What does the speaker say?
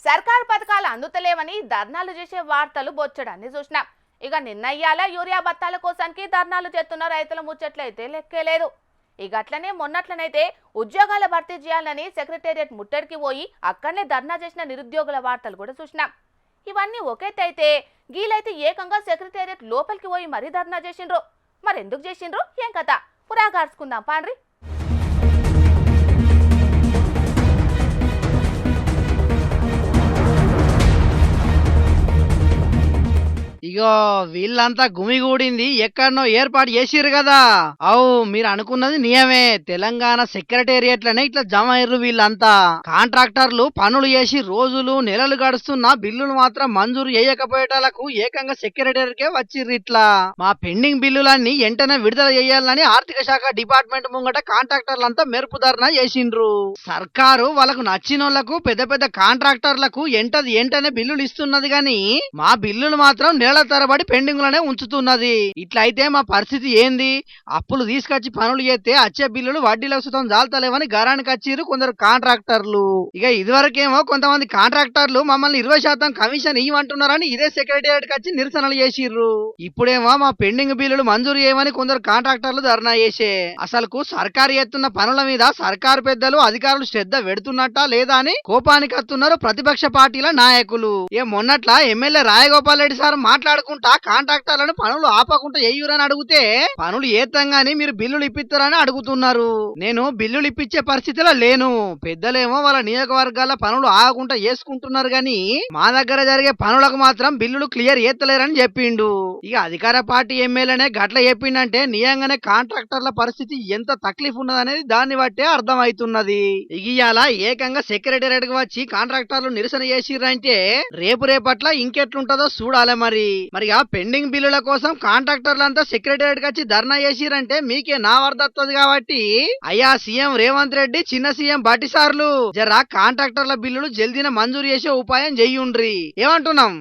సర్కార్ పథకాలు అందుతలేవని ధర్నాలు చేసే వార్తలు బొచ్చడాన్ని చూసినాం. ఇక నిన్నయ్యాల యూరియా బత్తాల కోసానికి ధర్నాలు చేస్తున్న రైతుల ముచ్చట్లయితే లెక్కేలేదు. ఇక అట్లనే మొన్నట్లనైతే ఉద్యోగాల భర్తీ చేయాలని సెక్రటేరియట్ ముట్టడికి పోయి అక్కడనే ధర్నా చేసిన నిరుద్యోగుల వార్తలు కూడా చూసినాం. ఇవన్నీ ఒకేతైతే గీలైతే ఏకంగా సెక్రటేరియట్ లోపలికి పోయి మరీ ధర్నా చేసిండ్రు. మరెందుకు చేసిండ్రు ఏం కథ పురాగార్చుకుందాం పాండ్రి. ఇగో వీళ్ళంతా గుమిగూడింది ఎక్కడనో ఏర్పాటు చేసిర్రు కదా. అవు మీరు అనుకున్నది నియమే, తెలంగాణ సెక్రటేరియట్లనే ఇట్లా జమ అయ్యారు వీళ్ళంతా. కాంట్రాక్టర్లు పనులు చేసి రోజులు నెలలు గడుస్తున్న బిల్లులు మాత్రం మంజూరు చేయకపోయేటాలకు ఏకంగా సెక్రటేరియట్కే వచ్చిర్రు. ఇట్లా మా పెండింగ్ బిల్లులన్నీ వెంటనే విడుదల చేయాలని ఆర్థిక శాఖ డిపార్ట్మెంట్ ముంగట కాంట్రాక్టర్లంతా మెరుపు ధర్నా చేసిండ్రు. సర్కారు వాళ్ళకు నచ్చినోళ్లకు పెద్ద పెద్ద కాంట్రాక్టర్లకు ఎంటనే బిల్లులు ఇస్తున్నది గాని మా బిల్లులు మాత్రం నెల తరబడి పెండింగ్ లోనే ఉంచుతున్నది. ఇట్లా అయితే మా పరిస్థితి ఏంది? అప్పులు తీసుకొచ్చి పనులు చేస్తే వచ్చే బిల్లులు వడ్డీల సుతం జాలతలేవని గరానికి వచ్చిర్రు కొందరు కాంట్రాక్టర్లు. ఇక ఇదివరకేమో కొంతమంది కాంట్రాక్టర్లు మమ్మల్ని 20% కమిషన్ ఇవ్వమంటున్నారని ఇదే సెక్రటేరియట్ వచ్చి నిరసనలు చేసిర్రు. ఇప్పుడేమో మా పెండింగ్ బిల్లులు మంజూరు చేయమని కొందరు కాంట్రాక్టర్లు ధర్నా చేసే. అసలుకు సర్కారు ఎత్తున్న పనుల మీద సర్కారు పెద్దలు అధికారులు శ్రద్ధ పెడుతున్నట్టా లేదా అని కోపానికి వస్తున్నారు ప్రతిపక్ష పార్టీల నాయకులు. మొన్నట్ల ఎమ్మెల్యే రాయగోపాల్ రెడ్డి సార్ మాట్లాడుకుంటా కాంట్రాక్టర్లను పనులు ఆపకుండా ఎయ్యూరని అడిగితే పనులు ఏతంగాని మీరు బిల్లులు ఇప్పిస్తారని అడుగుతున్నారు. నేను బిల్లులు ఇప్పించే పరిస్థితిలో లేను. పెద్దలేమో వాళ్ళ నియోజకవర్గాల పనులు ఆగకుండా చేసుకుంటున్నారు గాని మా దగ్గర జరిగే పనులకు మాత్రం బిల్లులు క్లియర్ చేస్తలేరని చెప్పిండు. ఇక అధికార పార్టీ ఎమ్మెల్యేనే గట్ల చెప్పిండంటే నిజంగానే కాంట్రాక్టర్ల పరిస్థితి ఎంత తక్లీఫ్ ఉన్నదనేది దాన్ని బట్టే అర్థమవుతున్నది. ఇవాళ ఏకంగా సెక్రటేరియట్ కి వచ్చి కాంట్రాక్టర్లు నిరసన చేసిర్రంటే రేపట్ల ఇంకెట్లుంటదో చూడాలి. మరి ఆ పెండింగ్ బిల్లుల కోసం కాంట్రాక్టర్లంతా సెక్రటేరియట్ వచ్చి ధర్నా చేసిరంటే మీకే నా వరదత్తది కాబట్టి అయ్యా సీఎం రేవంత్ రెడ్డి, చిన్న సీఎం బట్టి సార్లు జరా కాంట్రాక్టర్ల బిల్లులు జల్దీన మంజూరు చేసే ఉపాయం చెయ్యుండ్రి. ఏమంటున్నాం?